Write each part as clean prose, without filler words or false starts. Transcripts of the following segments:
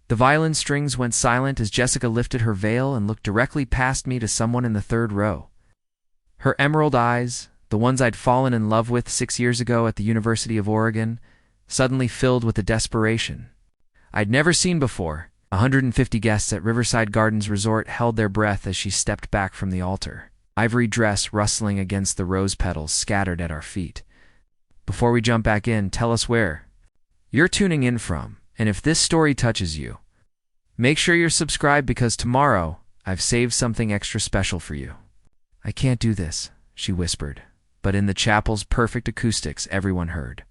The violin strings went silent as Jessica lifted her veil and looked directly past me to someone in the third row. Her emerald eyes, the ones I'd fallen in love with 6 years ago at the University of Oregon, suddenly filled with a desperation I'd never seen before. 150 guests at Riverside Gardens Resort held their breath as she stepped back from the altar, ivory dress rustling against the rose petals scattered at our feet. Before we jump back in, tell us where you're tuning in from, and if this story touches you, make sure you're subscribed because tomorrow I've saved something extra special for you. I can't do this, she whispered, but in the chapel's perfect acoustics, everyone heard.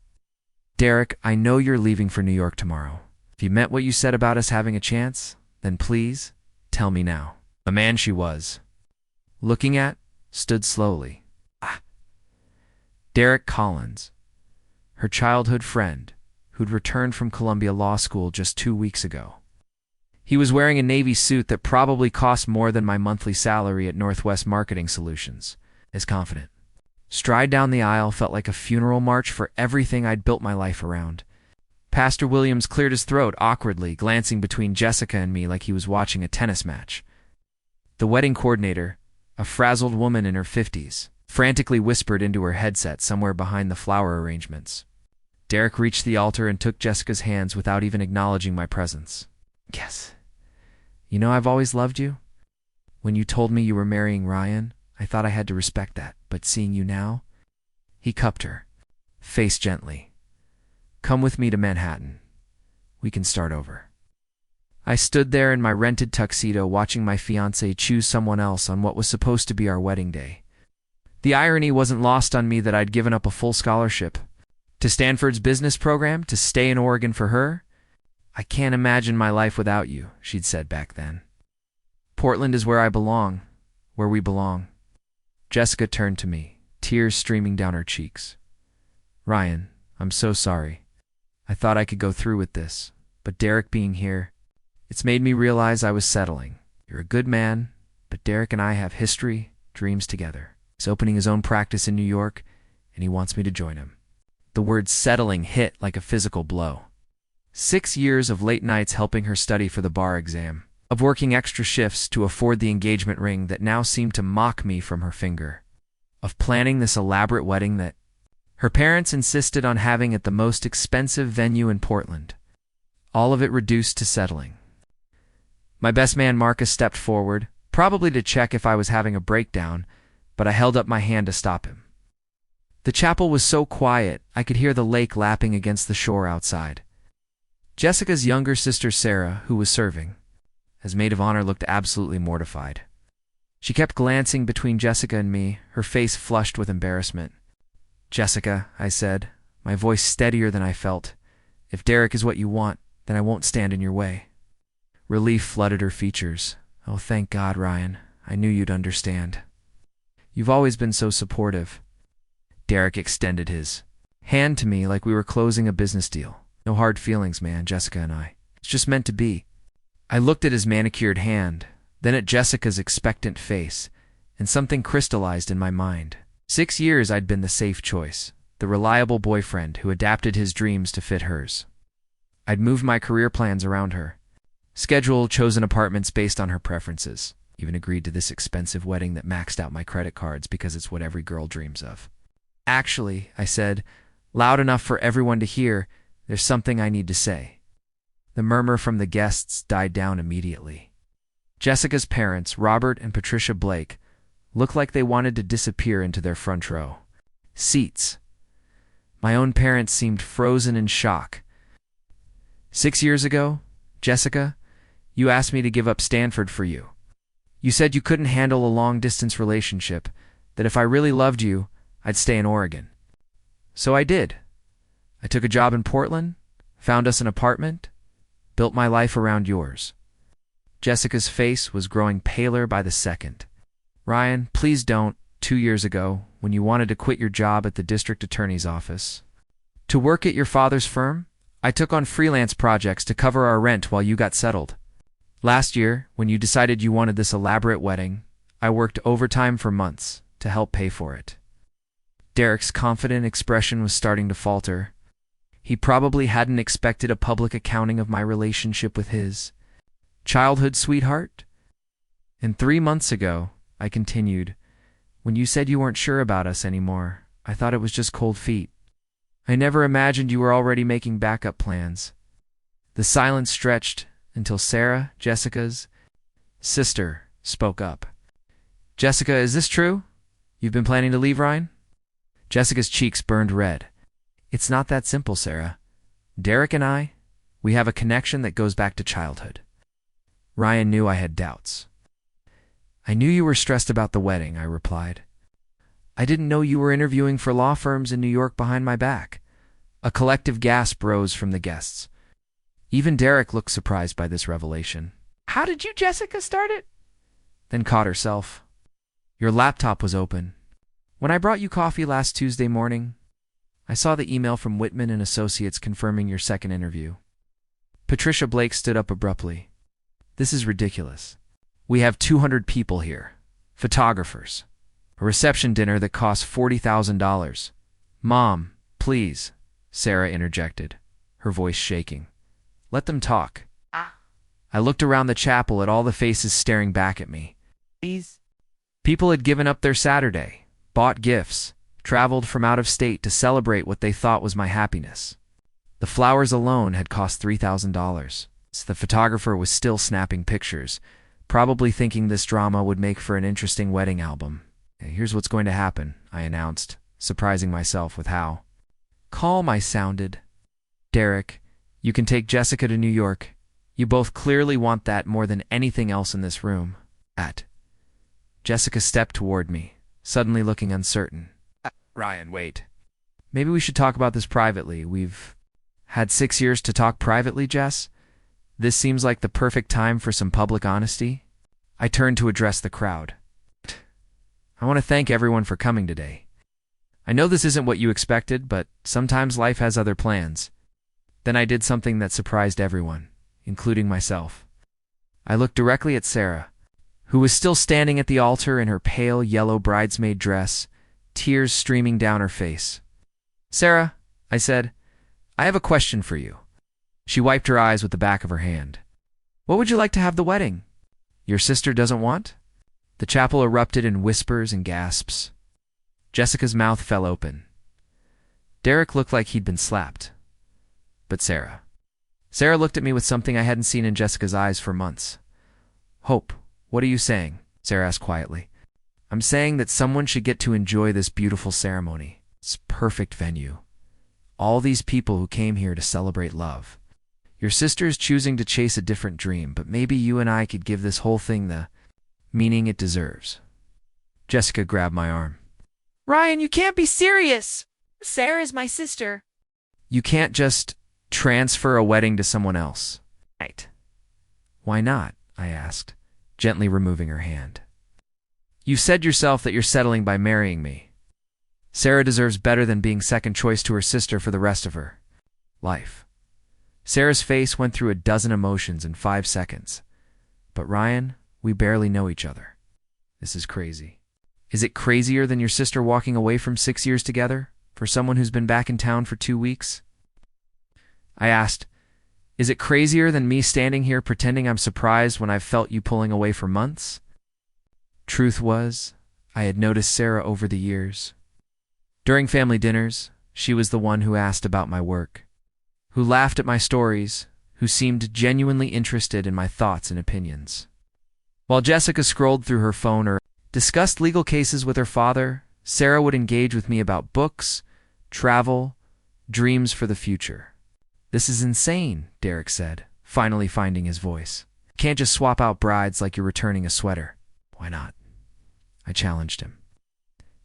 Derek, I know you're leaving for New York tomorrow. If you meant what you said about us having a chance, then please, tell me now. A man she was looking at stood slowly. Derek Collins, her childhood friend, who'd returned from Columbia Law School just 2 weeks ago. He was wearing a navy suit that probably cost more than my monthly salary at Northwest Marketing Solutions. His confident stride down the aisle felt like a funeral march for everything I'd built my life around. Pastor Williams cleared his throat awkwardly, glancing between Jessica and me like he was watching a tennis match. The wedding coordinator, a frazzled woman in her 50s, frantically whispered into her headset somewhere behind the flower arrangements. Derek reached the altar and took Jessica's hands without even acknowledging my presence. Yes. You know, I've always loved you. When you told me you were marrying Ryan, I thought I had to respect that, but seeing you now... He cupped her face gently. Come with me to Manhattan. We can start over. I stood there in my rented tuxedo watching my fiancé choose someone else on what was supposed to be our wedding day. The irony wasn't lost on me that I'd given up a full scholarship to Stanford's business program to stay in Oregon for her. I can't imagine my life without you, she'd said back then. Portland is where I belong, where we belong. Jessica turned to me, tears streaming down her cheeks. Ryan, I'm so sorry. I thought I could go through with this, but Derek being here, it's made me realize I was settling. You're a good man, but Derek and I have history, dreams together. He's opening his own practice in New York, and he wants me to join him. The word settling hit like a physical blow. 6 years of late nights helping her study for the bar exam, of working extra shifts to afford the engagement ring that now seemed to mock me from her finger, of planning this elaborate wedding that her parents insisted on having at the most expensive venue in Portland. All of it reduced to settling. My best man Marcus stepped forward, probably to check if I was having a breakdown, but I held up my hand to stop him. The chapel was so quiet, I could hear the lake lapping against the shore outside. Jessica's younger sister Sarah, who was serving, as maid of honor, looked absolutely mortified. She kept glancing between Jessica and me, her face flushed with embarrassment. Jessica, I said, my voice steadier than I felt, if Derek is what you want, then I won't stand in your way. Relief flooded her features. Oh, thank God, Ryan. I knew you'd understand. You've always been so supportive. Derek extended his hand to me like we were closing a business deal. No hard feelings, man, Jessica and I. It's just meant to be. I looked at his manicured hand, then at Jessica's expectant face, and something crystallized in my mind. 6 years I'd been the safe choice, the reliable boyfriend who adapted his dreams to fit hers. I'd moved my career plans around her, scheduled chosen apartments based on her preferences, even agreed to this expensive wedding that maxed out my credit cards because it's what every girl dreams of. Actually, I said, loud enough for everyone to hear, there's something I need to say. The murmur from the guests died down immediately. Jessica's parents, Robert and Patricia Blake, looked like they wanted to disappear into their front row seats. My own parents seemed frozen in shock. 6 years ago, Jessica, you asked me to give up Stanford for you. You said you couldn't handle a long-distance relationship, that if I really loved you, I'd stay in Oregon. So I did. I took a job in Portland, found us an apartment, built my life around yours. Jessica's face was growing paler by the second. Ryan, please don't. 2 years ago, when you wanted to quit your job at the district attorney's office to work at your father's firm, I took on freelance projects to cover our rent while you got settled. Last year, when you decided you wanted this elaborate wedding, I worked overtime for months to help pay for it. Derek's confident expression was starting to falter. He probably hadn't expected a public accounting of my relationship with his childhood sweetheart. And 3 months ago, I continued, when you said you weren't sure about us anymore, I thought it was just cold feet. I never imagined you were already making backup plans. The silence stretched until Sarah, Jessica's sister, spoke up. Jessica, is this true? You've been planning to leave Ryan? Jessica's cheeks burned red. It's not that simple, Sarah. Derek and I, we have a connection that goes back to childhood. Ryan knew I had doubts. I knew you were stressed about the wedding, I replied. I didn't know you were interviewing for law firms in New York behind my back. A collective gasp rose from the guests. Even Derek looked surprised by this revelation. How did you, Jessica, start it? Then caught herself. Your laptop was open. When I brought you coffee last Tuesday morning, I saw the email from Whitman and Associates confirming your second interview. Patricia Blake stood up abruptly. This is ridiculous. We have 200 people here. Photographers. A reception dinner that costs $40,000. Mom, please, Sarah interjected, her voice shaking. Let them talk. I looked around the chapel at all the faces staring back at me. Please. People had given up their Saturday, bought gifts, traveled from out of state to celebrate what they thought was my happiness. The flowers alone had cost $3,000. The photographer was still snapping pictures, probably thinking this drama would make for an interesting wedding album. Here's what's going to happen, I announced, surprising myself with how calm I sounded. Derek, you can take Jessica to New York. You both clearly want that more than anything else in this room. Jessica stepped toward me, suddenly looking uncertain. Ryan, wait. Maybe we should talk about this privately. We've had 6 years to talk privately, Jess. This seems like the perfect time for some public honesty. I turned to address the crowd. I want to thank everyone for coming today. I know this isn't what you expected, but sometimes life has other plans. Then I did something that surprised everyone, including myself. I looked directly at Sarah, who was still standing at the altar in her pale yellow bridesmaid dress, tears streaming down her face. Sarah, I said, I have a question for you. She wiped her eyes with the back of her hand. What would you like to have the wedding? Your sister doesn't want? The chapel erupted in whispers and gasps. Jessica's mouth fell open. Derek looked like he'd been slapped. But Sarah looked at me with something I hadn't seen in Jessica's eyes for months. Hope, what are you saying? Sarah asked quietly. I'm saying that someone should get to enjoy this beautiful ceremony. It's a perfect venue. All these people who came here to celebrate love. Your sister's choosing to chase a different dream, but maybe you and I could give this whole thing the meaning it deserves. Jessica grabbed my arm. Ryan, you can't be serious. Sarah's my sister. You can't just transfer a wedding to someone else. Right. Why not? I asked, gently removing her hand. You said yourself that you're settling by marrying me. Sarah deserves better than being second choice to her sister for the rest of her life. Sarah's face went through a dozen emotions in 5 seconds. But Ryan, we barely know each other. This is crazy. Is it crazier than your sister walking away from 6 years together for someone who's been back in town for 2 weeks? I asked, is it crazier than me standing here pretending I'm surprised when I've felt you pulling away for months? Truth was, I had noticed Sarah over the years. During family dinners, she was the one who asked about my work, who laughed at my stories, who seemed genuinely interested in my thoughts and opinions. While Jessica scrolled through her phone or discussed legal cases with her father, Sarah would engage with me about books, travel, dreams for the future. This is insane, Derek said, finally finding his voice. You can't just swap out brides like you're returning a sweater. Why not? I challenged him.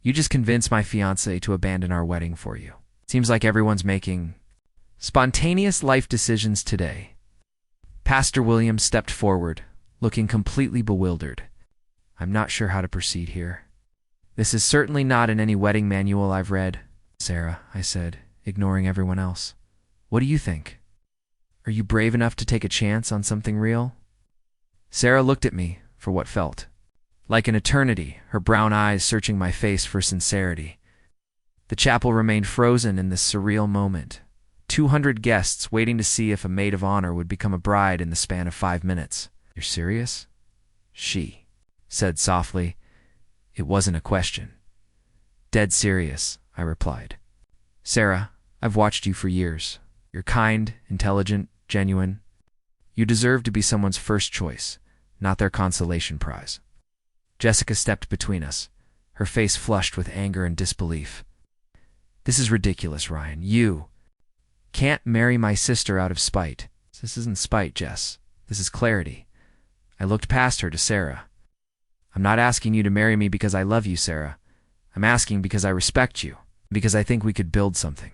You just convinced my fiancé to abandon our wedding for you. Seems like everyone's making spontaneous life decisions today. Pastor Williams stepped forward, looking completely bewildered. I'm not sure how to proceed here. This is certainly not in any wedding manual I've read. Sarah, I said, ignoring everyone else. What do you think? Are you brave enough to take a chance on something real? Sarah looked at me for what felt like an eternity, her brown eyes searching my face for sincerity. The chapel remained frozen in this surreal moment, 200 guests waiting to see if a maid of honor would become a bride in the span of 5 minutes. You're serious? She said softly. It wasn't a question. Dead serious, I replied. Sarah, I've watched you for years. You're kind, intelligent, genuine. You deserve to be someone's first choice, not their consolation prize. Jessica stepped between us, her face flushed with anger and disbelief. This is ridiculous, Ryan. You can't marry my sister out of spite. This isn't spite, Jess. This is clarity. I looked past her to Sarah. I'm not asking you to marry me because I love you, Sarah. I'm asking because I respect you, because I think we could build something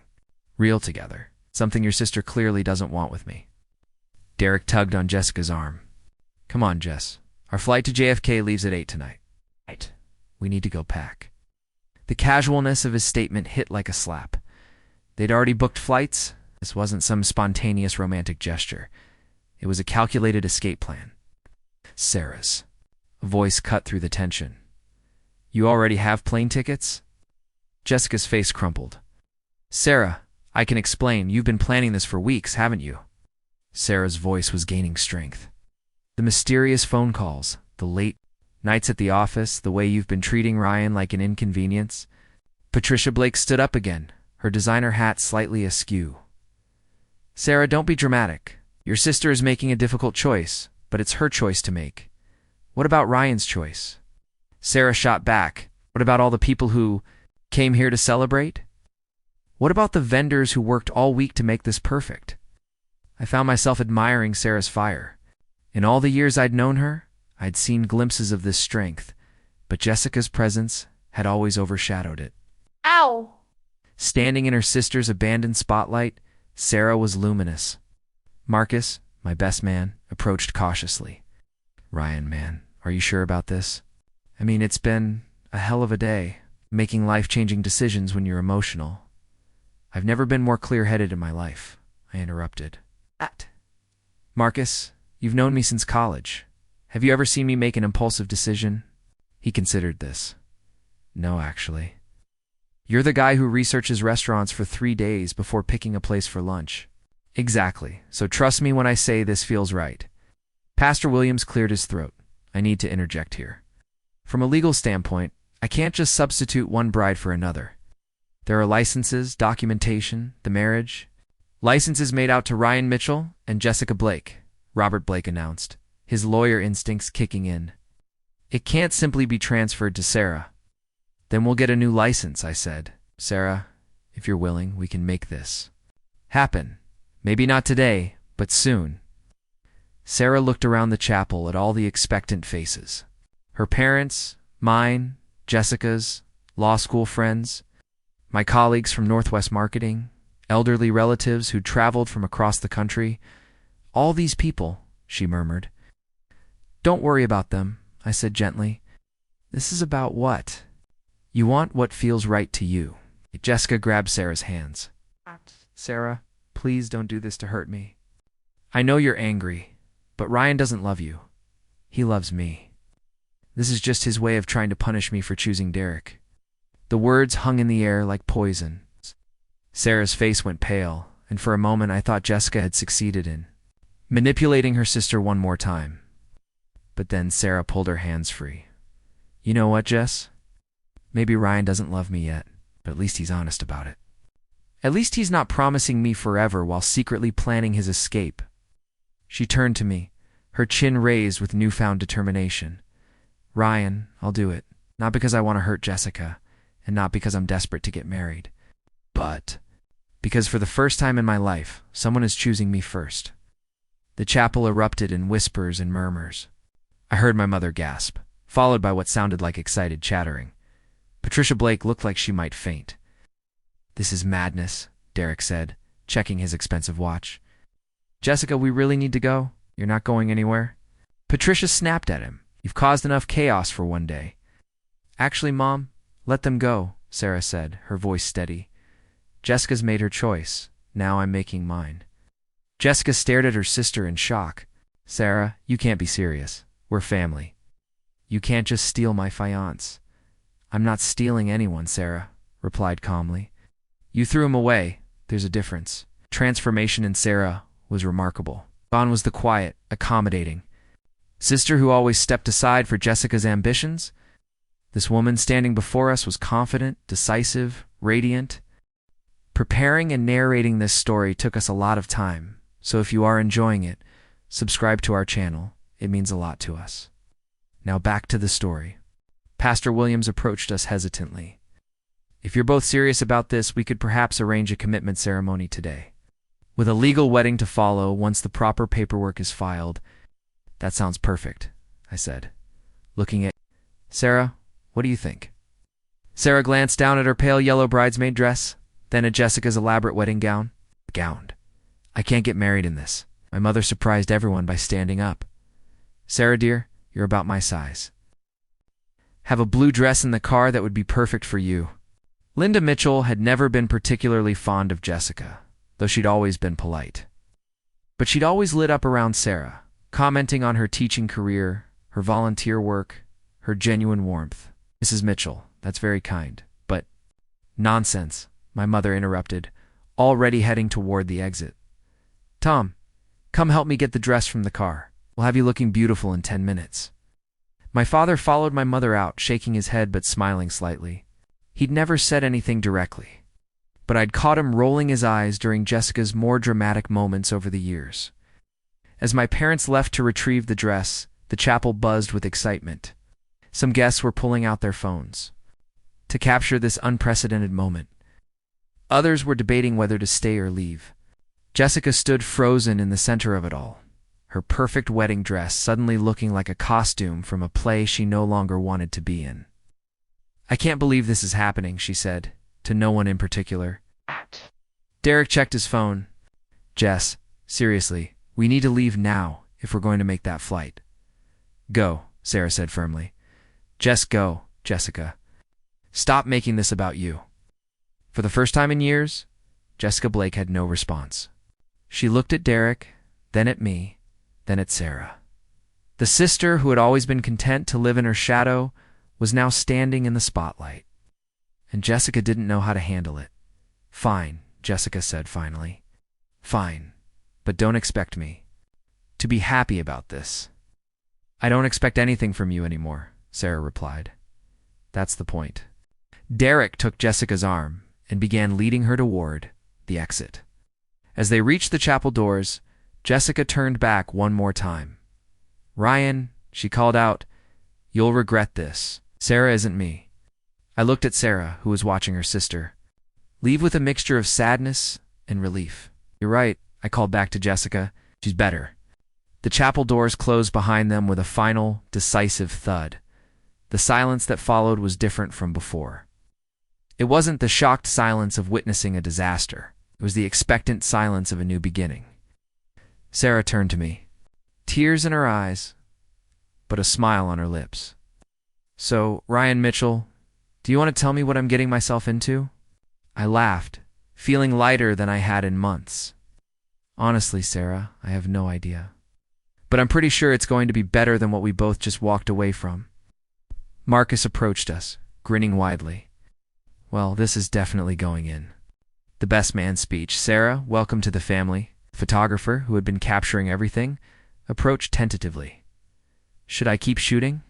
real together, something your sister clearly doesn't want with me. Derek tugged on Jessica's arm. Come on, Jess. Our flight to JFK leaves at 8 tonight. Right. We need to go pack. The casualness of his statement hit like a slap. They'd already booked flights. This wasn't some spontaneous romantic gesture. It was a calculated escape plan. Sarah's voice cut through the tension. You already have plane tickets? Jessica's face crumpled. Sarah, I can explain. You've been planning this for weeks, haven't you? Sarah's voice was gaining strength. The mysterious phone calls, the late nights at the office, the way you've been treating Ryan like an inconvenience. Patricia Blake stood up again, her designer hat slightly askew. Sarah, don't be dramatic. Your sister is making a difficult choice, but it's her choice to make. What about Ryan's choice? Sarah shot back. What about all the people who came here to celebrate? What about the vendors who worked all week to make this perfect? I found myself admiring Sarah's fire. In all the years I'd known her, I'd seen glimpses of this strength, but Jessica's presence had always overshadowed it. Ow! Standing in her sister's abandoned spotlight, Sarah was luminous. Marcus, my best man, approached cautiously. Ryan, man, are you sure about this? I mean, it's been a hell of a day, making life-changing decisions when you're emotional. I've never been more clear-headed in my life, I interrupted. Marcus, you've known me since college. Have you ever seen me make an impulsive decision? He considered this. No, actually. You're the guy who researches restaurants for 3 days before picking a place for lunch. Exactly, so trust me when I say this feels right. Pastor Williams cleared his throat. I need to interject here. From a legal standpoint, I can't just substitute one bride for another. There are licenses, documentation, the marriage. Licenses made out to Ryan Mitchell and Jessica Blake, Robert Blake announced, his lawyer instincts kicking in. It can't simply be transferred to Sarah. Then we'll get a new license, I said. Sarah, if you're willing, we can make this happen. Maybe not today, but soon. Sarah looked around the chapel at all the expectant faces. Her parents, mine, Jessica's, law school friends, my colleagues from Northwest Marketing, elderly relatives who'd traveled from across the country. All these people, she murmured. Don't worry about them, I said gently. This is about what? You want what feels right to you. Jessica grabbed Sarah's hands. Sarah, please don't do this to hurt me. I know you're angry, but Ryan doesn't love you. He loves me. This is just his way of trying to punish me for choosing Derek. The words hung in the air like poison. Sarah's face went pale, and for a moment I thought Jessica had succeeded in manipulating her sister one more time. But then Sarah pulled her hands free. You know what, Jess? Maybe Ryan doesn't love me yet, but at least he's honest about it. At least he's not promising me forever while secretly planning his escape. She turned to me, her chin raised with newfound determination. Ryan, I'll do it. Not because I want to hurt Jessica, and not because I'm desperate to get married, but because for the first time in my life, someone is choosing me first. The chapel erupted in whispers and murmurs. I heard my mother gasp, followed by what sounded like excited chattering. Patricia Blake looked like she might faint. This is madness, Derek said, checking his expensive watch. Jessica, we really need to go? You're not going anywhere? Patricia snapped at him. You've caused enough chaos for one day. Actually, Mom, let them go, Sarah said, her voice steady. Jessica's made her choice. Now I'm making mine. Jessica stared at her sister in shock. Sarah, you can't be serious. We're family. You can't just steal my fiancé. I'm not stealing anyone, Sarah replied calmly. You threw him away. There's a difference. Transformation in Sarah was remarkable. Gone was the quiet, accommodating sister who always stepped aside for Jessica's ambitions. This woman standing before us was confident, decisive, radiant. Preparing and narrating this story took us a lot of time, so if you are enjoying it, subscribe to our channel. It means a lot to us. Now back to the story. Pastor Williams approached us hesitantly. If you're both serious about this, we could perhaps arrange a commitment ceremony today, with a legal wedding to follow once the proper paperwork is filed. That sounds perfect, I said, looking at Sarah. What do you think? Sarah glanced down at her pale yellow bridesmaid dress, then at Jessica's elaborate wedding gown. Gowned. I can't get married in this. My mother surprised everyone by standing up. Sarah, dear, you're about my size. Have a blue dress in the car that would be perfect for you. Linda Mitchell had never been particularly fond of Jessica, though she'd always been polite. But she'd always lit up around Sarah, commenting on her teaching career, her volunteer work, her genuine warmth. Mrs. Mitchell, that's very kind, but… Nonsense, my mother interrupted, already heading toward the exit. Tom, come help me get the dress from the car. We'll have you looking beautiful in 10 minutes. My father followed my mother out, shaking his head but smiling slightly. He'd never said anything directly, but I'd caught him rolling his eyes during Jessica's more dramatic moments over the years. As my parents left to retrieve the dress, the chapel buzzed with excitement. Some guests were pulling out their phones to capture this unprecedented moment. Others were debating whether to stay or leave. Jessica stood frozen in the center of it all, her perfect wedding dress suddenly looking like a costume from a play she no longer wanted to be in. I can't believe this is happening, she said, to no one in particular. Derek checked his phone. Jess, seriously, we need to leave now if we're going to make that flight. Go, Sarah said firmly. Just go, Jessica. Stop making this about you. For the first time in years, Jessica Blake had no response. She looked at Derek, then at me, then at Sarah. The sister who had always been content to live in her shadow was now standing in the spotlight. And Jessica didn't know how to handle it. Fine, Jessica said finally. Fine, but don't expect me to be happy about this. I don't expect anything from you anymore, Sarah replied. That's the point. Derek took Jessica's arm and began leading her toward the exit. As they reached the chapel doors, Jessica turned back one more time. Ryan, she called out, you'll regret this. Sarah isn't me. I looked at Sarah, who was watching her sister, leave with a mixture of sadness and relief. You're right, I called back to Jessica. She's better. The chapel doors closed behind them with a final, decisive thud. The silence that followed was different from before. It wasn't the shocked silence of witnessing a disaster. It was the expectant silence of a new beginning. Sarah turned to me, tears in her eyes, but a smile on her lips. So, Ryan Mitchell, do you want to tell me what I'm getting myself into? I laughed, feeling lighter than I had in months. Honestly, Sarah, I have no idea. But I'm pretty sure it's going to be better than what we both just walked away from. Marcus approached us, grinning widely. Well, this is definitely going in. The best man speech. Sarah, welcome to the family. The photographer, who had been capturing everything, approached tentatively. Should I keep shooting?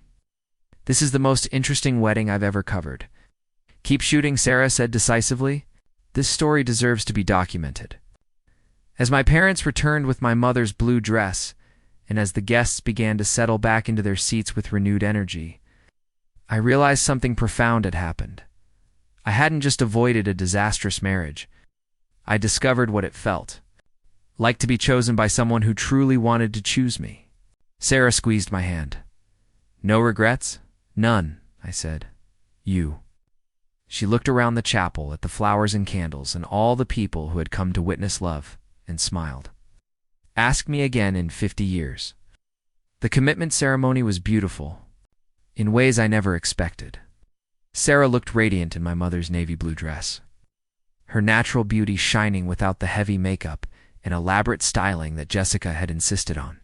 This is the most interesting wedding I've ever covered. Keep shooting, Sarah said decisively. This story deserves to be documented. As my parents returned with my mother's blue dress, and as the guests began to settle back into their seats with renewed energy, I realized something profound had happened. I hadn't just avoided a disastrous marriage. I discovered what it felt like to be chosen by someone who truly wanted to choose me. Sarah squeezed my hand. No regrets? None, I said. You. She looked around the chapel at the flowers and candles and all the people who had come to witness love, and smiled. Ask me again in 50 years. The commitment ceremony was beautiful, in ways I never expected. Sarah looked radiant in my mother's navy blue dress, her natural beauty shining without the heavy makeup and elaborate styling that Jessica had insisted on.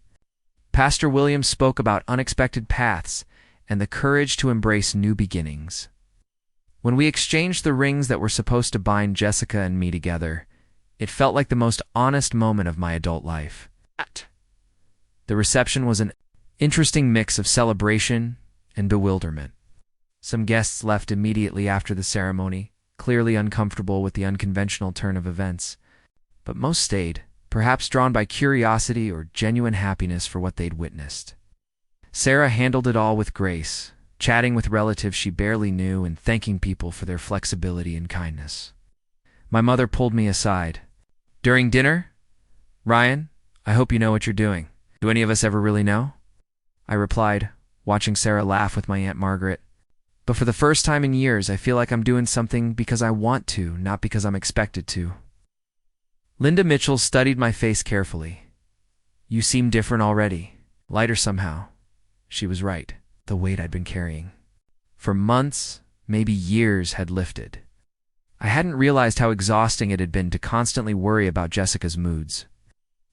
Pastor Williams spoke about unexpected paths and the courage to embrace new beginnings. When we exchanged the rings that were supposed to bind Jessica and me together, It felt like the most honest moment of my adult life. The reception was an interesting mix of celebration and bewilderment. Some guests left immediately after the ceremony, clearly uncomfortable with the unconventional turn of events. But most stayed, perhaps drawn by curiosity or genuine happiness for what they'd witnessed. Sarah handled it all with grace, chatting with relatives she barely knew and thanking people for their flexibility and kindness. My mother pulled me aside. During dinner, "Ryan, I hope you know what you're doing. Do any of us ever really know?" I replied, watching Sarah laugh with my Aunt Margaret. "But for the first time in years, I feel like I'm doing something because I want to, not because I'm expected to." Linda Mitchell studied my face carefully. "You seem different already, lighter somehow." She was right. The weight I'd been carrying for months, maybe years, had lifted. I hadn't realized how exhausting it had been to constantly worry about Jessica's moods,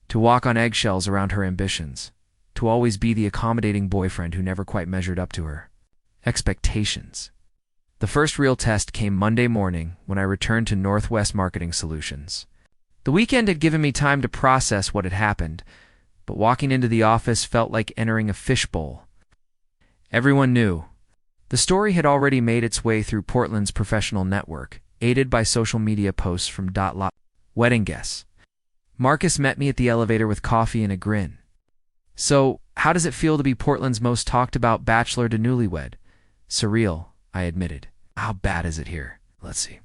to walk on eggshells around her ambitions, to always be the accommodating boyfriend who never quite measured up to her expectations. The first real test came Monday morning when I returned to Northwest Marketing Solutions. The weekend had given me time to process what had happened, but walking into the office felt like entering a fishbowl. Everyone knew. The story had already made its way through Portland's professional network, aided by social media posts from wedding guests. Marcus met me at the elevator with coffee and a grin. "So, how does it feel to be Portland's most talked about bachelor to newlywed?" "Surreal," I admitted. "How bad is it here?" "Let's see."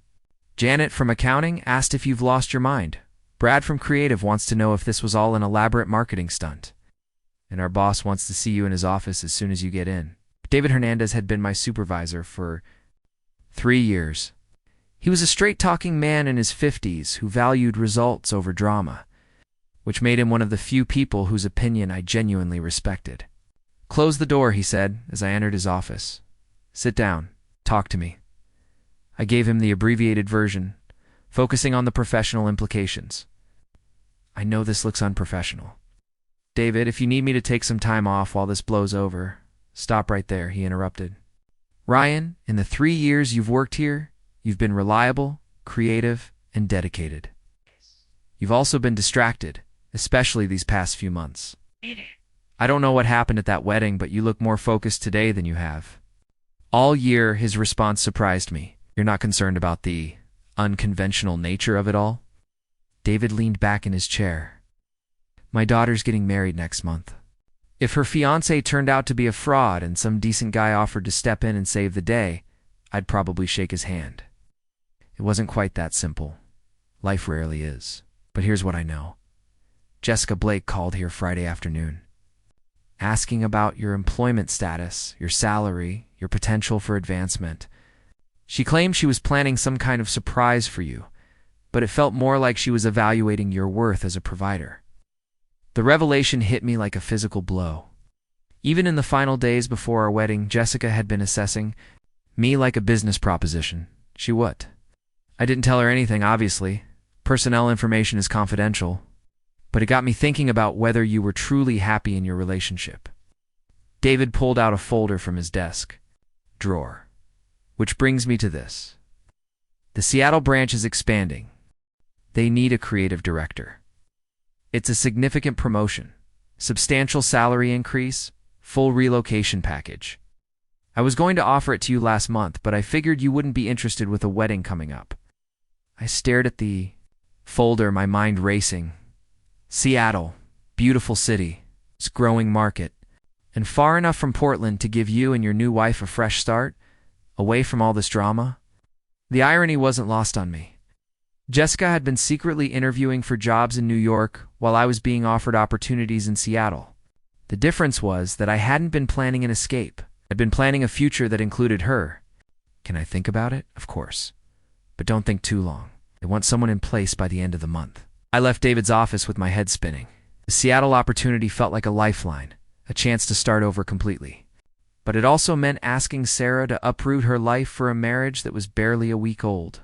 Janet from accounting asked if you've lost your mind. Brad from creative wants to know if this was all an elaborate marketing stunt. And our boss wants to see you in his office as soon as you get in. David Hernandez had been my supervisor for 3 years. He was a straight-talking man in his 50s who valued results over drama, which made him one of the few people whose opinion I genuinely respected. "Close the door," he said as I entered his office. "Sit down. Talk to me." I gave him the abbreviated version, focusing on the professional implications. "I know this looks unprofessional. David, if you need me to take some time off while this blows over..." "Stop right there," he interrupted. "Ryan, in the 3 years you've worked here, you've been reliable, creative, and dedicated. You've also been distracted, especially these past few months. I don't know what happened at that wedding, but you look more focused today than you have." All year, his response surprised me. "You're not concerned about the unconventional nature of it all?" David leaned back in his chair. "My daughter's getting married next month. If her fiancé turned out to be a fraud and some decent guy offered to step in and save the day, I'd probably shake his hand." It wasn't quite that simple. Life rarely is. But here's what I know. Jessica Blake called here Friday afternoon, asking about your employment status, your salary, your potential for advancement. She claimed she was planning some kind of surprise for you, but it felt more like she was evaluating your worth as a provider. The revelation hit me like a physical blow. Even in the final days before our wedding, Jessica had been assessing me like a business proposition. She would. I didn't tell her anything, obviously. Personnel information is confidential. But it got me thinking about whether you were truly happy in your relationship. David pulled out a folder from his desk drawer. "Which brings me to this. The Seattle branch is expanding. They need a creative director. It's a significant promotion, substantial salary increase, full relocation package. I was going to offer it to you last month, but I figured you wouldn't be interested with a wedding coming up." I stared at the folder, my mind racing. Seattle, beautiful city, it's growing market, and far enough from Portland to give you and your new wife a fresh start, away from all this drama. The irony wasn't lost on me. Jessica had been secretly interviewing for jobs in New York while I was being offered opportunities in Seattle. The difference was that I hadn't been planning an escape. I'd been planning a future that included her. Can I think about it? Of course. But don't think too long. I want someone in place by the end of the month. I left David's office with my head spinning. The Seattle opportunity felt like a lifeline, a chance to start over completely. But it also meant asking Sarah to uproot her life for a marriage that was barely a week old.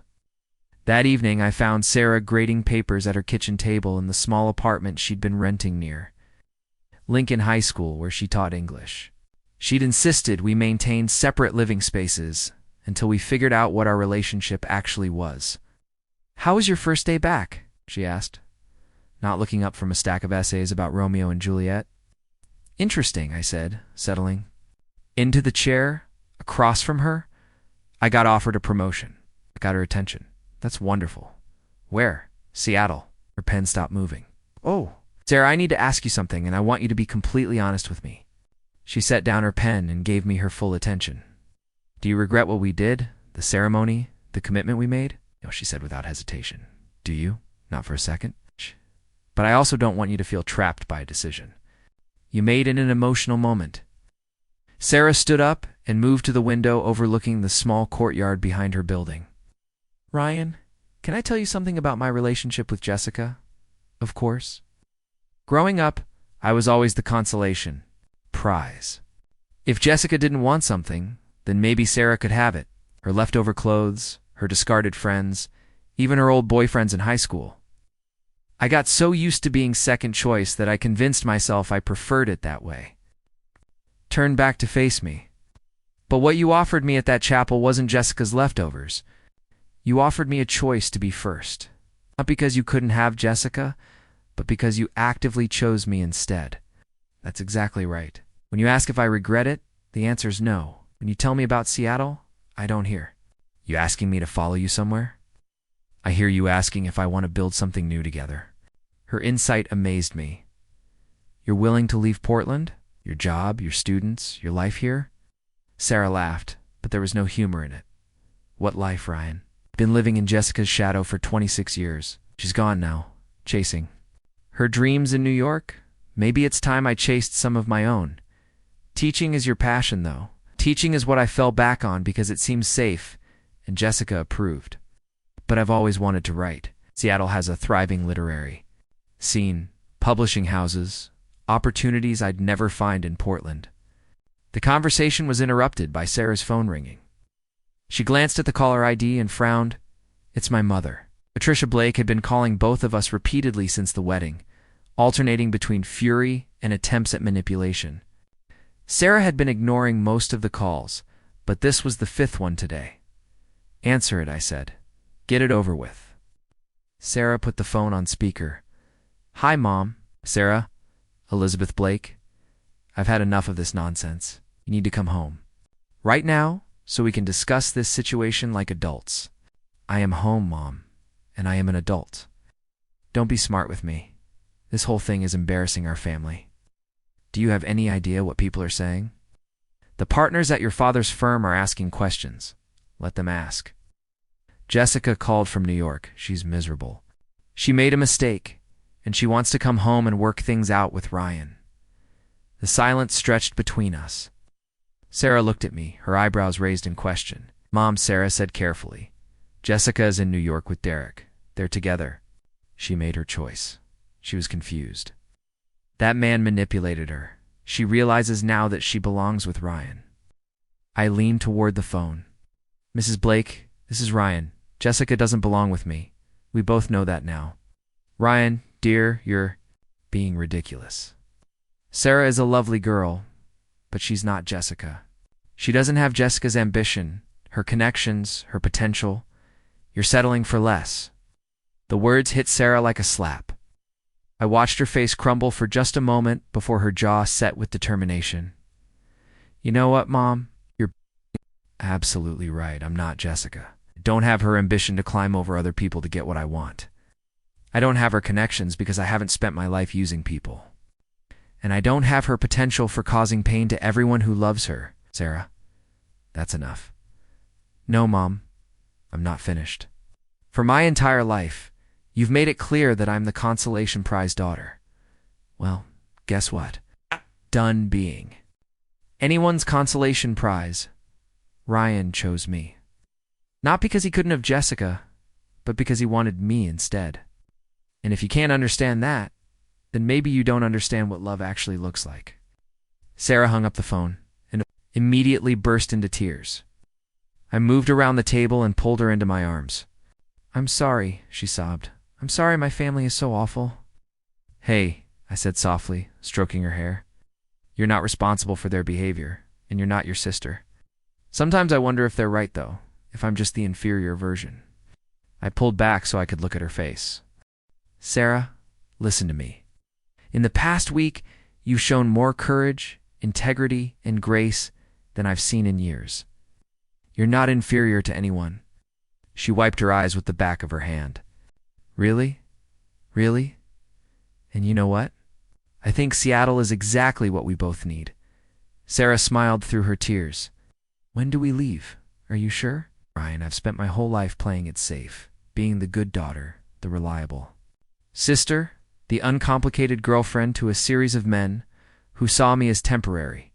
That evening, I found Sarah grading papers at her kitchen table in the small apartment she'd been renting near Lincoln High School, where she taught English. She'd insisted we maintain separate living spaces until we figured out what our relationship actually was. "How was your first day back?" she asked, not looking up from a stack of essays about Romeo and Juliet. Interesting, I said, settling into the chair across from her. I got offered a promotion. I got her attention. That's wonderful. Where? Seattle. Her pen stopped moving. Oh, Sarah, I need to ask you something, and I want you to be completely honest with me. She set down her pen and gave me her full attention. Do you regret what we did? The ceremony? The commitment we made? No, she said without hesitation. Do you? Not for a second. But I also don't want you to feel trapped by a decision you made in an emotional moment. Sarah stood up and moved to the window overlooking the small courtyard behind her building. Ryan, can I tell you something about my relationship with Jessica? Of course. Growing up, I was always the consolation prize. If Jessica didn't want something, then maybe Sarah could have it. Her leftover clothes, her discarded friends, even her old boyfriends in high school. I got so used to being second choice that I convinced myself I preferred it that way. Turned back to face me. But what you offered me at that chapel wasn't Jessica's leftovers. You offered me a choice to be first. Not because you couldn't have Jessica, but because you actively chose me instead. That's exactly right. When you ask if I regret it, the answer's no. When you tell me about Seattle, I don't hear. You asking me to follow you somewhere? I hear you asking if I want to build something new together. Her insight amazed me. You're willing to leave Portland? Your job, your students, your life here? Sarah laughed, but there was no humor in it. What life, Ryan? Been living in Jessica's shadow for 26 years. She's gone now, chasing her dreams in New York. Maybe it's time I chased some of my own. Teaching is your passion, though. Teaching is what I fell back on because it seems safe, and Jessica approved. But I've always wanted to write. Seattle has a thriving literary scene, publishing houses, opportunities I'd never find in Portland. The conversation was interrupted by Sarah's phone ringing. She glanced at the caller ID and frowned. It's my mother. Patricia Blake had been calling both of us repeatedly since the wedding, alternating between fury and attempts at manipulation. Sarah had been ignoring most of the calls, but this was the fifth one today. Answer it, I said. Get it over with. Sarah put the phone on speaker. Hi, Mom. Sarah, Elizabeth Blake. I've had enough of this nonsense. You need to come home. Right now, so we can discuss this situation like adults. I am home, Mom, and I am an adult. Don't be smart with me. This whole thing is embarrassing our family. Do you have any idea what people are saying? The partners at your father's firm are asking questions. Let them ask. Jessica called from New York. She's miserable. She made a mistake, and she wants to come home and work things out with Ryan. The silence stretched between us. Sarah looked at me, her eyebrows raised in question. Mom, Sarah said carefully. Jessica is in New York with Derek. They're together. She made her choice. She was confused. That man manipulated her. She realizes now that she belongs with Ryan. I leaned toward the phone. Mrs. Blake, this is Ryan. Jessica doesn't belong with me. We both know that now. Ryan, dear, you're being ridiculous. Sarah is a lovely girl, but she's not Jessica. She doesn't have Jessica's ambition, her connections, her potential. You're settling for less. The words hit Sarah like a slap. I watched her face crumble for just a moment before her jaw set with determination. You know what, Mom? You're absolutely right. I'm not Jessica. I don't have her ambition to climb over other people to get what I want. I don't have her connections because I haven't spent my life using people. And I don't have her potential for causing pain to everyone who loves her. Sarah, that's enough. No, Mom, I'm not finished. For my entire life, you've made it clear that I'm the consolation prize daughter. Well, guess what? Done being. Anyone's consolation prize. Ryan chose me. Not because he couldn't have Jessica, but because he wanted me instead. And if you can't understand that, then maybe you don't understand what love actually looks like. Sarah hung up the phone and immediately burst into tears. I moved around the table and pulled her into my arms. I'm sorry, she sobbed. I'm sorry my family is so awful. Hey, I said softly, stroking her hair. You're not responsible for their behavior, and you're not your sister. Sometimes I wonder if they're right, though, if I'm just the inferior version. I pulled back so I could look at her face. Sarah, listen to me. In the past week, you've shown more courage, integrity, and grace than I've seen in years. You're not inferior to anyone. She wiped her eyes with the back of her hand. Really? Really? And you know what? I think Seattle is exactly what we both need. Sarah smiled through her tears. When do we leave? Are you sure? Ryan, I've spent my whole life playing it safe, being the good daughter, the reliable sister, the uncomplicated girlfriend to a series of men who saw me as temporary.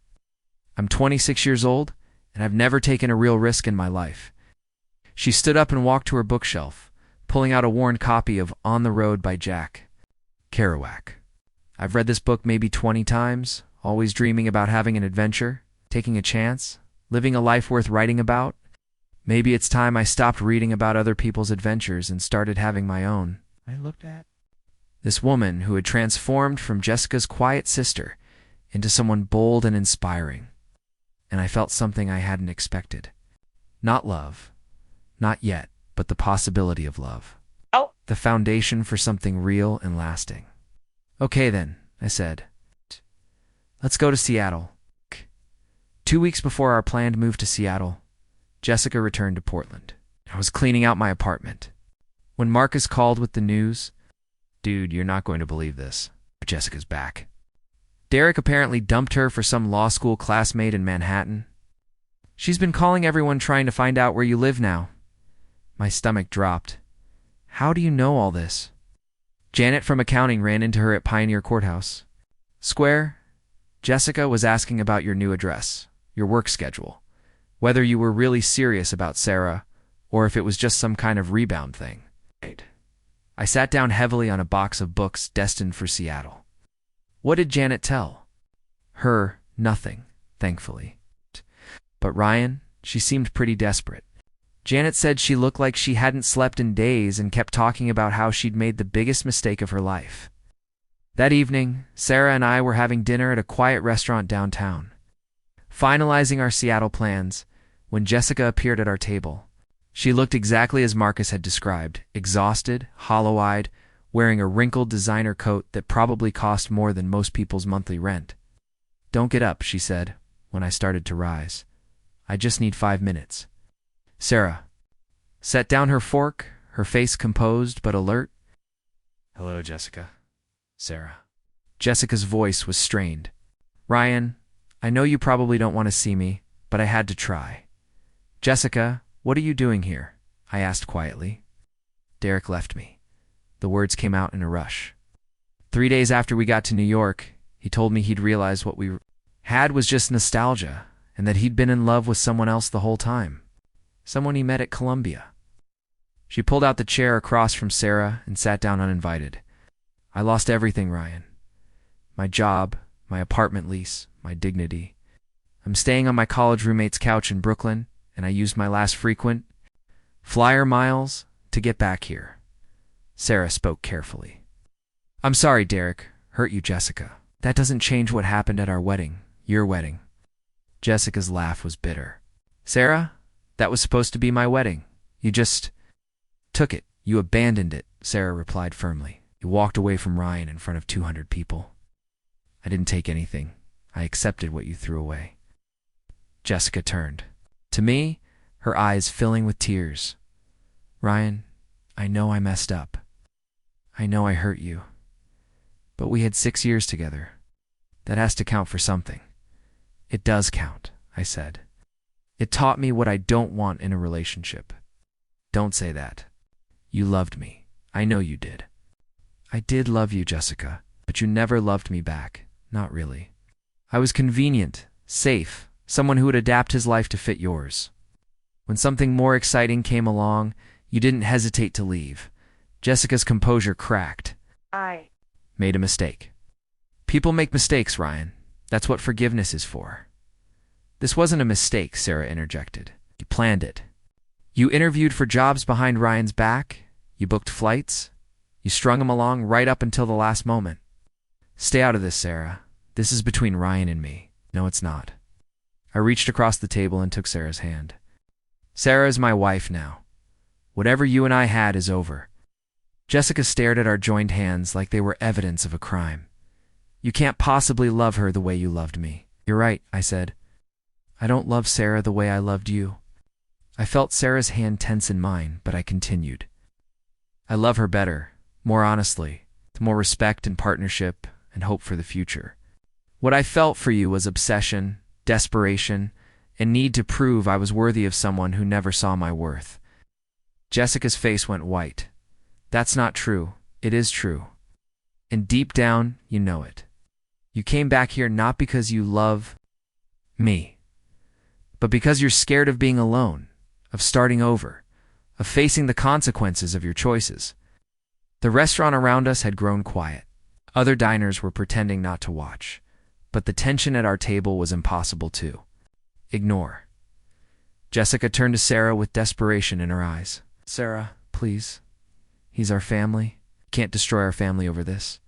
I'm 26 years old, and I've never taken a real risk in my life. She stood up and walked to her bookshelf, pulling out a worn copy of On the Road by Jack Kerouac. I've read this book maybe 20 times, always dreaming about having an adventure, taking a chance, living a life worth writing about. Maybe it's time I stopped reading about other people's adventures and started having my own. I looked at this woman who had transformed from Jessica's quiet sister into someone bold and inspiring. And I felt something I hadn't expected. Not love. Not yet, but the possibility of love. Oh. The foundation for something real and lasting. Okay then, I said. Let's go to Seattle. 2 weeks before our planned move to Seattle, Jessica returned to Portland. I was cleaning out my apartment when Marcus called with the news. Dude, you're not going to believe this. Jessica's back. Derek apparently dumped her for some law school classmate in Manhattan. She's been calling everyone trying to find out where you live now. My stomach dropped. How do you know all this? Janet from accounting ran into her at Pioneer Courthouse Square. Jessica was asking about your new address, your work schedule, whether you were really serious about Sarah or if it was just some kind of rebound thing. I sat down heavily on a box of books destined for Seattle. What did Janet tell? Her, nothing, thankfully. But Ryan, she seemed pretty desperate. Janet said she looked like she hadn't slept in days and kept talking about how she'd made the biggest mistake of her life. That evening, Sarah and I were having dinner at a quiet restaurant downtown, finalizing our Seattle plans, when Jessica appeared at our table. She looked exactly as Marcus had described, exhausted, hollow-eyed, wearing a wrinkled designer coat that probably cost more than most people's monthly rent. Don't get up, she said, when I started to rise. I just need 5 minutes. Sarah set down her fork, her face composed but alert. Hello, Jessica. Sarah. Jessica's voice was strained. Ryan, I know you probably don't want to see me, but I had to try. Jessica, what are you doing here? I asked quietly. Derek left me. The words came out in a rush. 3 days after we got to New York, he told me he'd realized what we had was just nostalgia, and that he'd been in love with someone else the whole time. Someone he met at Columbia. She pulled out the chair across from Sarah and sat down uninvited. I lost everything, Ryan. My job, my apartment lease, my dignity. I'm staying on my college roommate's couch in Brooklyn, and I used my last frequent flyer miles to get back here. Sarah spoke carefully. I'm sorry, Derek. Hurt you, Jessica. That doesn't change what happened at our wedding, your wedding. Jessica's laugh was bitter. Sarah, that was supposed to be my wedding. You just took it. You abandoned it, Sarah replied firmly. You walked away from Ryan in front of 200 people. I didn't take anything. I accepted what you threw away. Jessica turned. To me, her eyes filling with tears. Ryan, I know I messed up. I know I hurt you. But we had 6 years together. That has to count for something. It does count, I said. It taught me what I don't want in a relationship. Don't say that. You loved me. I know you did. I did love you, Jessica, but you never loved me back. Not really. I was convenient, safe, someone who would adapt his life to fit yours. When something more exciting came along, you didn't hesitate to leave. Jessica's composure cracked. I made a mistake. People make mistakes, Ryan. That's what forgiveness is for. This wasn't a mistake, Sarah interjected. You planned it. You interviewed for jobs behind Ryan's back. You booked flights. You strung him along right up until the last moment. Stay out of this, Sarah. This is between Ryan and me. No, it's not. I reached across the table and took Sarah's hand. Sarah is my wife now. Whatever you and I had is over. Jessica stared at our joined hands like they were evidence of a crime. You can't possibly love her the way you loved me. You're right, I said. I don't love Sarah the way I loved you. I felt Sarah's hand tense in mine, but I continued. I love her better, more honestly, with more respect and partnership and hope for the future. What I felt for you was obsession, desperation, and need to prove I was worthy of someone who never saw my worth. Jessica's face went white. That's not true. It is true. And deep down, you know it. You came back here not because you love me, but because you're scared of being alone, of starting over, of facing the consequences of your choices. The restaurant around us had grown quiet. Other diners were pretending not to watch, but the tension at our table was impossible to ignore. Jessica turned to Sarah with desperation in her eyes. Sarah, please. He's our family. Can't destroy our family over this.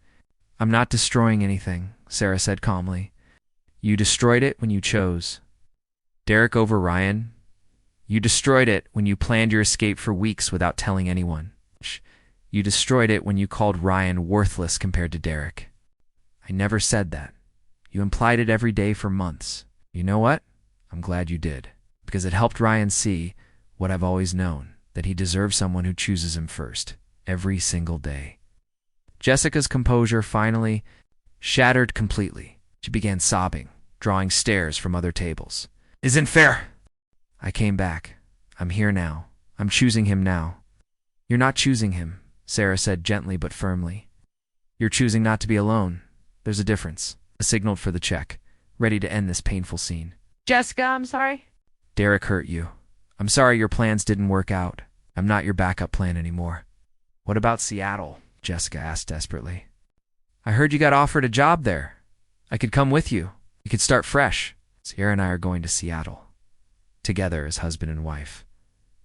I'm not destroying anything, Sarah said calmly. You destroyed it when you chose Derek over Ryan. You destroyed it when you planned your escape for weeks without telling anyone. You destroyed it when you called Ryan worthless compared to Derek. I never said that. You implied it every day for months. You know what? I'm glad you did, because it helped Ryan see what I've always known, that he deserves someone who chooses him first, every single day. Jessica's composure finally shattered completely. She began sobbing, drawing stares from other tables. Isn't fair! I came back. I'm here now. I'm choosing him now. You're not choosing him, Sarah said gently but firmly. You're choosing not to be alone. There's a difference. I signaled for the check, ready to end this painful scene. Jessica, I'm sorry. Derek hurt you. I'm sorry your plans didn't work out. I'm not your backup plan anymore. What about Seattle? Jessica asked desperately. I heard you got offered a job there. I could come with you. You could start fresh. Sierra and I are going to Seattle, together as husband and wife.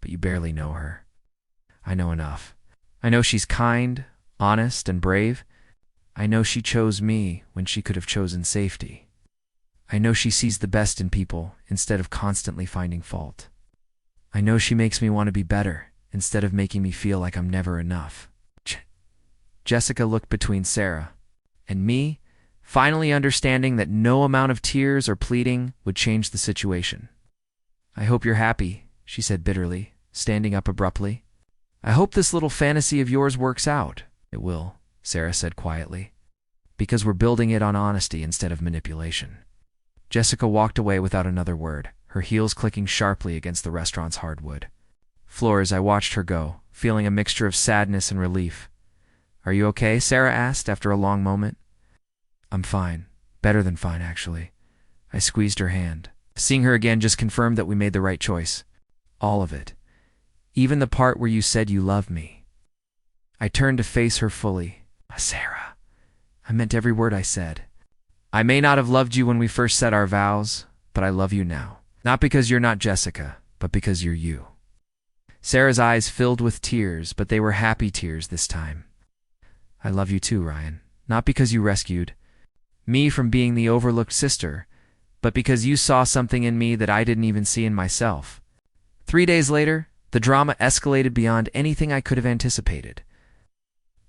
But you barely know her. I know enough. I know she's kind, honest, and brave. I know she chose me when she could have chosen safety. I know she sees the best in people instead of constantly finding fault. I know she makes me want to be better instead of making me feel like I'm never enough. Jessica looked between Sarah and me, finally understanding that no amount of tears or pleading would change the situation. I hope you're happy, she said bitterly, standing up abruptly. I hope this little fantasy of yours works out. It will, Sarah said quietly, because we're building it on honesty instead of manipulation. Jessica walked away without another word, her heels clicking sharply against the restaurant's hardwood floor as I watched her go, feeling a mixture of sadness and relief. Are you okay? Sarah asked after a long moment. I'm fine. Better than fine, actually. I squeezed her hand. Seeing her again just confirmed that we made the right choice. All of it. Even the part where you said you loved me. I turned to face her fully. Sarah, I meant every word I said. I may not have loved you when we first said our vows, but I love you now. Not because you're not Jessica, but because you're you. Sarah's eyes filled with tears, but they were happy tears this time. I love you too, Ryan. Not because you rescued me from being the overlooked sister, but because you saw something in me that I didn't even see in myself. 3 days later, the drama escalated beyond anything I could have anticipated.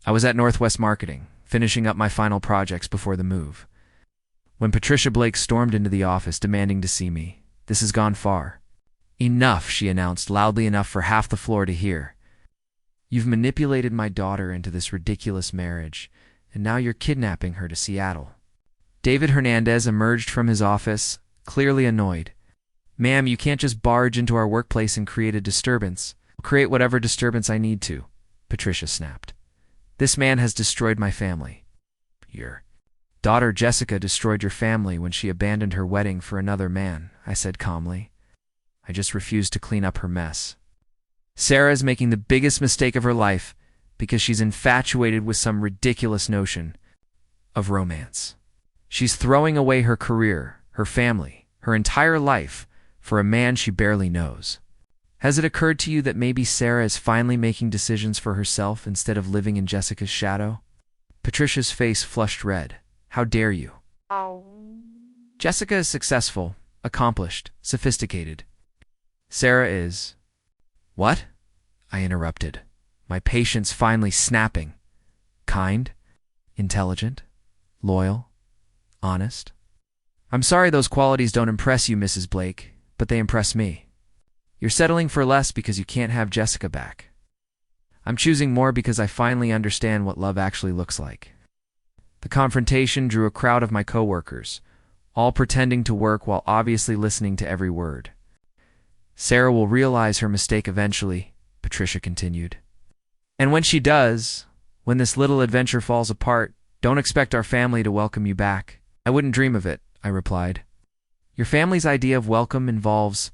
I was at Northwest Marketing, finishing up my final projects before the move, when Patricia Blake stormed into the office demanding to see me. This has gone far. Enough, she announced, loudly enough for half the floor to hear. You've manipulated my daughter into this ridiculous marriage, and now you're kidnapping her to Seattle. David Hernandez emerged from his office, clearly annoyed. Ma'am, you can't just barge into our workplace and create a disturbance. I'll create whatever disturbance I need to, Patricia snapped. This man has destroyed my family. Your daughter Jessica destroyed your family when she abandoned her wedding for another man, I said calmly. I just refused to clean up her mess. Sarah is making the biggest mistake of her life because she's infatuated with some ridiculous notion of romance. She's throwing away her career, her family, her entire life for a man she barely knows. Has it occurred to you that maybe Sarah is finally making decisions for herself instead of living in Jessica's shadow? Patricia's face flushed red. How dare you? Oh. Jessica is successful, accomplished, sophisticated. Sarah is... What? I interrupted. my patience finally snapping. Kind, intelligent, loyal, honest. I'm sorry those qualities don't impress you, Mrs. Blake, but they impress me. You're settling for less because you can't have Jessica back. I'm choosing more because I finally understand what love actually looks like. The confrontation drew a crowd of my coworkers, all pretending to work while obviously listening to every word. Sarah will realize her mistake eventually, Patricia continued. And when she does, when this little adventure falls apart, don't expect our family to welcome you back. I wouldn't dream of it, I replied. Your family's idea of welcome involves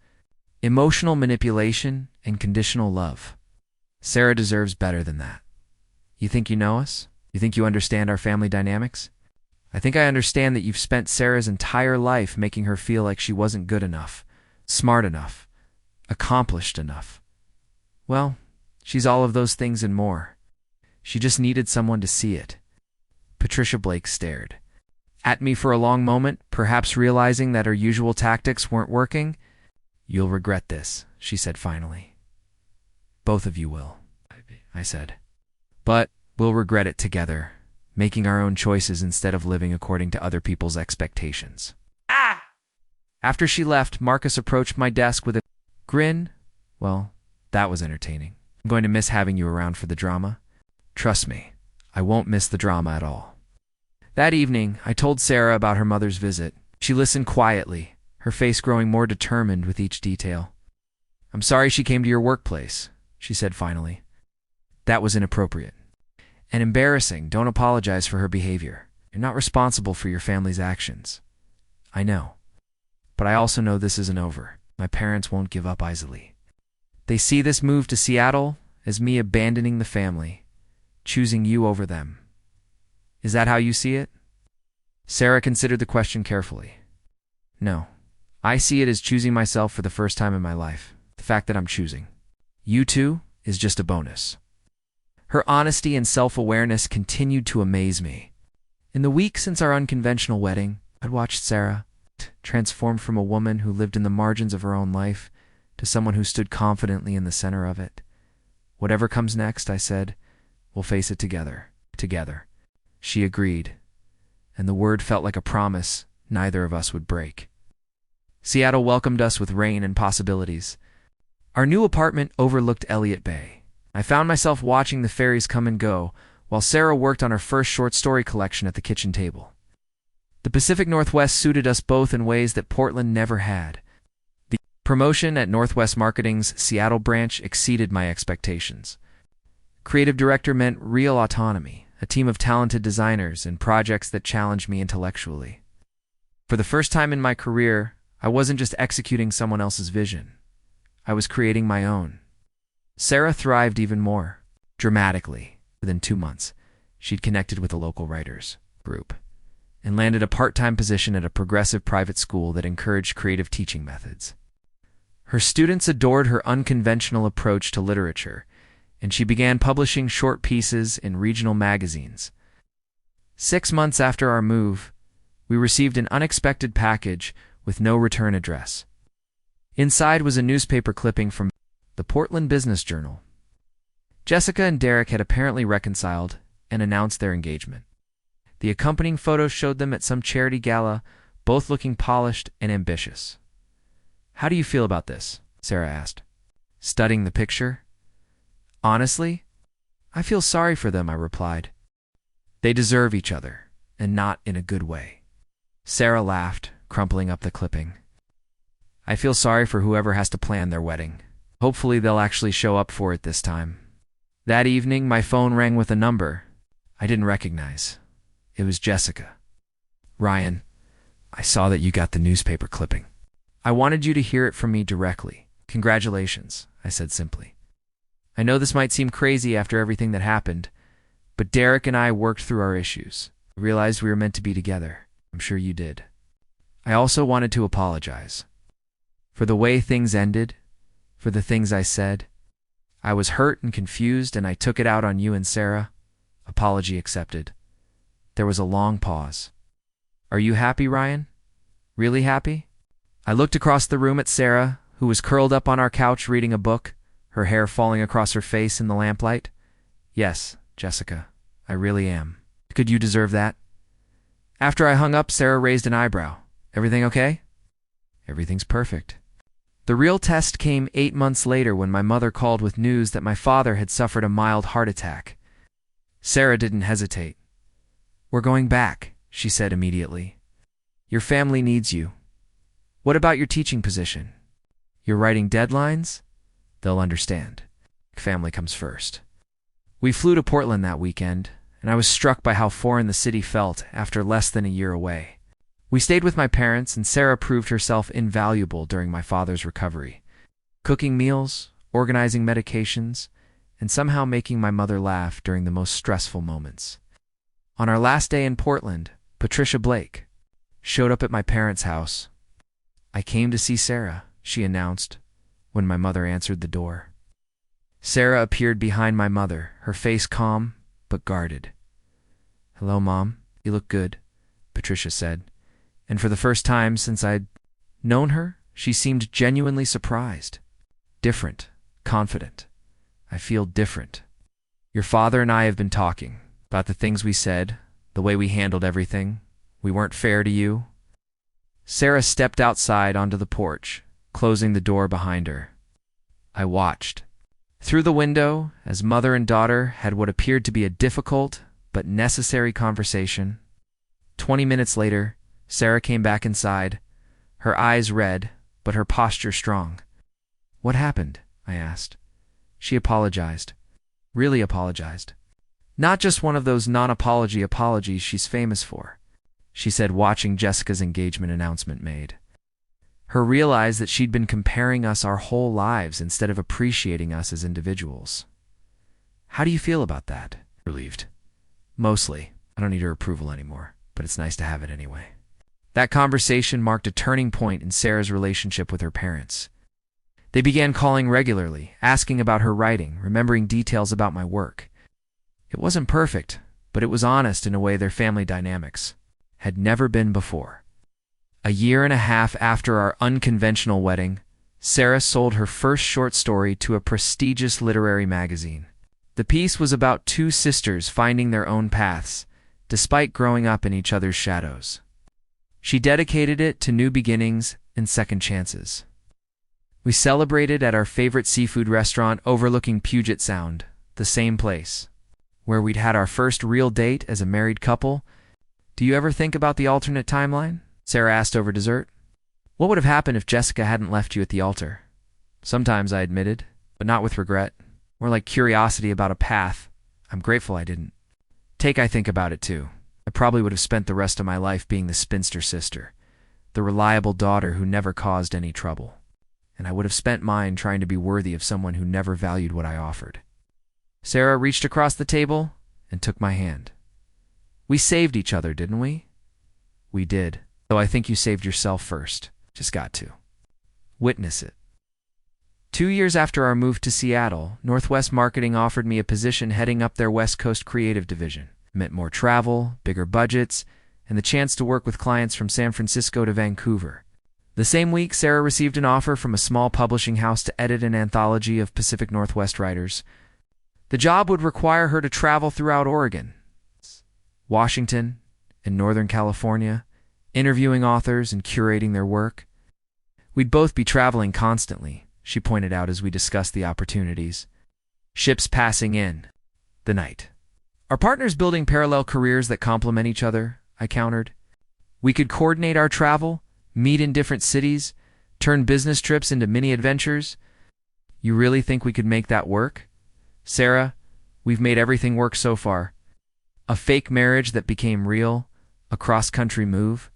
emotional manipulation and conditional love. Sarah deserves better than that. You think you know us? You think you understand our family dynamics? I think I understand that you've spent Sarah's entire life making her feel like she wasn't good enough, smart enough, accomplished enough. Well, she's all of those things and more. She just needed someone to see it. Patricia Blake stared at me for a long moment, perhaps realizing that her usual tactics weren't working. You'll regret this, she said finally. Both of you will, I said. But we'll regret it together, making our own choices instead of living according to other people's expectations. Ah! After she left, Marcus approached my desk with a grin. Well, that was entertaining. I'm going to miss having you around for the drama. Trust me, I won't miss the drama at all. That evening, I told Sarah about her mother's visit. She listened quietly, her face growing more determined with each detail. I'm sorry she came to your workplace, she said finally. That was inappropriate and embarrassing. Don't apologize for her behavior. You're not responsible for your family's actions. I know. But I also know this isn't over. My parents won't give up easily. They see this move to Seattle as me abandoning the family, choosing you over them. Is that how you see it? Sarah considered the question carefully. No. I see it as choosing myself for the first time in my life. The fact that I'm choosing you two is just a bonus. Her honesty and self-awareness continued to amaze me. In the week since our unconventional wedding, I'd watched Sarah transform from a woman who lived in the margins of her own life to someone who stood confidently in the center of it. Whatever comes next, I said, we'll face it together. Together. She agreed, and the word felt like a promise neither of us would break. Seattle welcomed us with rain and possibilities. Our new apartment overlooked Elliott Bay. I found myself watching the ferries come and go, while Sarah worked on her first short story collection at the kitchen table. The Pacific Northwest suited us both in ways that Portland never had. The promotion at Northwest Marketing's Seattle branch exceeded my expectations. Creative director meant real autonomy, a team of talented designers, and projects that challenged me intellectually. For the first time in my career, I wasn't just executing someone else's vision. I was creating my own. Sarah thrived even more, dramatically. Within 2 months, she'd connected with a local writers group and landed a part-time position at a progressive private school that encouraged creative teaching methods. Her students adored her unconventional approach to literature, and she began publishing short pieces in regional magazines. 6 months after our move, we received an unexpected package with no return address. Inside was a newspaper clipping from the Portland Business Journal. Jessica and Derek had apparently reconciled and announced their engagement. The accompanying photos showed them at some charity gala, both looking polished and ambitious. How do you feel about this? Sarah asked, studying the picture. Honestly, I feel sorry for them, I replied. They deserve each other, and not in a good way. Sarah laughed, crumpling up the clipping. I feel sorry for whoever has to plan their wedding. Hopefully they'll actually show up for it this time. That evening, my phone rang with a number I didn't recognize. It was Jessica. Ryan, I saw that you got the newspaper clipping. I wanted you to hear it from me directly. Congratulations, I said simply. I know this might seem crazy after everything that happened, but Derek and I worked through our issues. I realized we were meant to be together. I'm sure you did. I also wanted to apologize for the way things ended, for the things I said. I was hurt and confused, and I took it out on you and Sarah. Apology accepted. There was a long pause. Are you happy, Ryan? Really happy? I looked across the room at Sarah, who was curled up on our couch reading a book, her hair falling across her face in the lamplight. Yes, Jessica, I really am. Could you deserve that? After I hung up, Sarah raised an eyebrow. Everything okay? Everything's perfect. The real test came 8 months later when my mother called with news that my father had suffered a mild heart attack. Sarah didn't hesitate. We're going back, she said immediately. Your family needs you. What about your teaching position? You're writing deadlines? They'll understand. Family comes first. We flew to Portland that weekend, and I was struck by how foreign the city felt after less than a year away. We stayed with my parents, and Sarah proved herself invaluable during my father's recovery, cooking meals, organizing medications, and somehow making my mother laugh during the most stressful moments. On our last day in Portland, Patricia Blake showed up at my parents' house. I came to see Sarah, she announced, when my mother answered the door. Sarah appeared behind my mother, her face calm but guarded. Hello, Mom. You look good, Patricia said. And for the first time since I'd known her, she seemed genuinely surprised. Different, confident. I feel different. Your father and I have been talking about the things we said, the way we handled everything. We weren't fair to you. Sarah stepped outside onto the porch, closing the door behind her. I watched. Through the window, as mother and daughter had what appeared to be a difficult but necessary conversation. 20 minutes later, Sarah came back inside, her eyes red, but her posture strong. What happened? I asked. She apologized. Really apologized. Not just one of those non-apology apologies she's famous for, she said, watching Jessica's engagement announcement made. Her realized that she'd been comparing us our whole lives instead of appreciating us as individuals. How do you feel about that? Relieved. Mostly. I don't need her approval anymore, but it's nice to have it anyway. That conversation marked a turning point in Sarah's relationship with her parents. They began calling regularly, asking about her writing, remembering details about my work. It wasn't perfect, but it was honest in a way their family dynamics had never been before. A year and a half after our unconventional wedding, Sarah sold her first short story to a prestigious literary magazine. The piece was about two sisters finding their own paths, despite growing up in each other's shadows. She dedicated it to new beginnings and second chances. We celebrated at our favorite seafood restaurant overlooking Puget Sound, the same place where we'd had our first real date as a married couple. Do you ever think about the alternate timeline? Sarah asked over dessert. What would have happened if Jessica hadn't left you at the altar? Sometimes, I admitted, but not with regret. More like curiosity about a path. I'm grateful I didn't. I think about it too. I probably would have spent the rest of my life being the spinster sister, the reliable daughter who never caused any trouble. And I would have spent mine trying to be worthy of someone who never valued what I offered. Sarah reached across the table and took my hand. We saved each other, didn't we? We did. Though I think you saved yourself first. Just got to. Witness it. 2 years after our move to Seattle, Northwest Marketing offered me a position heading up their West Coast creative division. It meant more travel, bigger budgets, and the chance to work with clients from San Francisco to Vancouver. The same week, Sarah received an offer from a small publishing house to edit an anthology of Pacific Northwest writers. The job would require her to travel throughout Oregon, Washington, and Northern California, interviewing authors and curating their work. We'd both be traveling constantly, she pointed out as we discussed the opportunities. Ships passing in. The night. Our partners building parallel careers that complement each other, I countered. We could coordinate our travel, meet in different cities, turn business trips into mini adventures. You really think we could make that work? Sarah, we've made everything work so far. A fake marriage that became real, a cross-country move,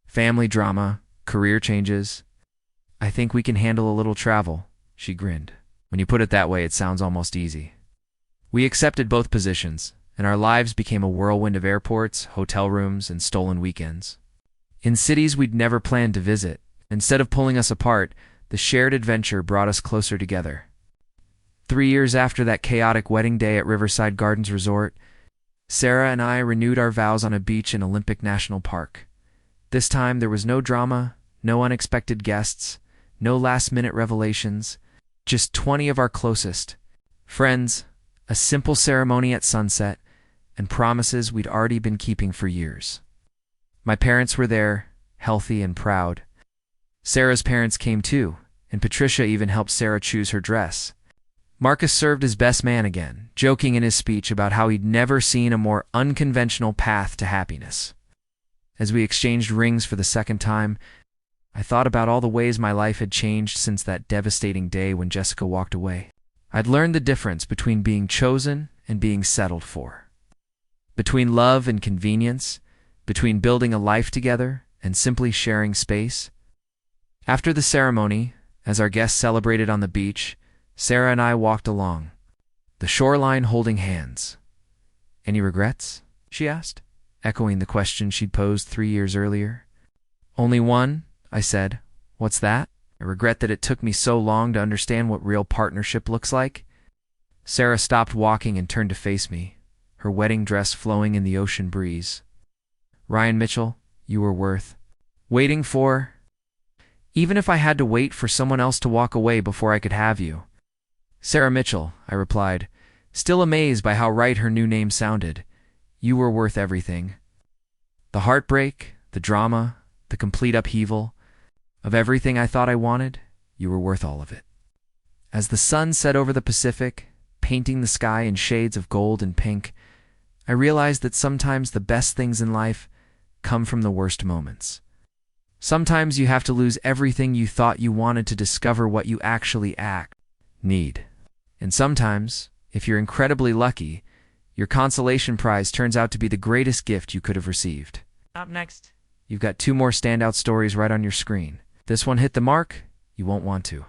family drama, career changes. I think we can handle a little travel, she grinned. When you put it that way, it sounds almost easy. We accepted both positions, and our lives became a whirlwind of airports, hotel rooms, and stolen weekends. In cities we'd never planned to visit, instead of pulling us apart, the shared adventure brought us closer together. 3 years after that chaotic wedding day at Riverside Gardens Resort, Sarah and I renewed our vows on a beach in Olympic National Park. This time there was no drama, no unexpected guests, no last-minute revelations, just 20 of our closest friends, A simple ceremony at sunset, and promises we'd already been keeping for years. My parents were there, healthy and proud. Sarah's parents came too, and Patricia even helped Sarah choose her dress. Marcus served as best man again, joking in his speech about how he'd never seen a more unconventional path to happiness. As we exchanged rings for the second time, I thought about all the ways my life had changed since that devastating day when Jessica walked away. I'd learned the difference between being chosen and being settled for. Between love and convenience, between building a life together and simply sharing space. After the ceremony, as our guests celebrated on the beach, Sarah and I walked along, the shoreline holding hands. "Any regrets?" she asked, echoing the question she'd posed 3 years earlier. "Only one," I said. "What's that?" "I regret that it took me so long to understand what real partnership looks like." Sarah stopped walking and turned to face me, her wedding dress flowing in the ocean breeze. "Ryan Mitchell, you were worth waiting for. Even if I had to wait for someone else to walk away before I could have you." "Sarah Mitchell," I replied, still amazed by how right her new name sounded. "You were worth everything. The heartbreak, the drama, the complete upheaval. Of everything I thought I wanted, you were worth all of it." As the sun set over the Pacific, painting the sky in shades of gold and pink, I realized that sometimes the best things in life come from the worst moments. Sometimes you have to lose everything you thought you wanted to discover what you actually need. And sometimes, if you're incredibly lucky, your consolation prize turns out to be the greatest gift you could have received. Up next. You've got 2 more standout stories right on your screen. This one hit the mark, you won't want to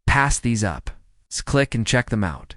pass these up. Just click and check them out.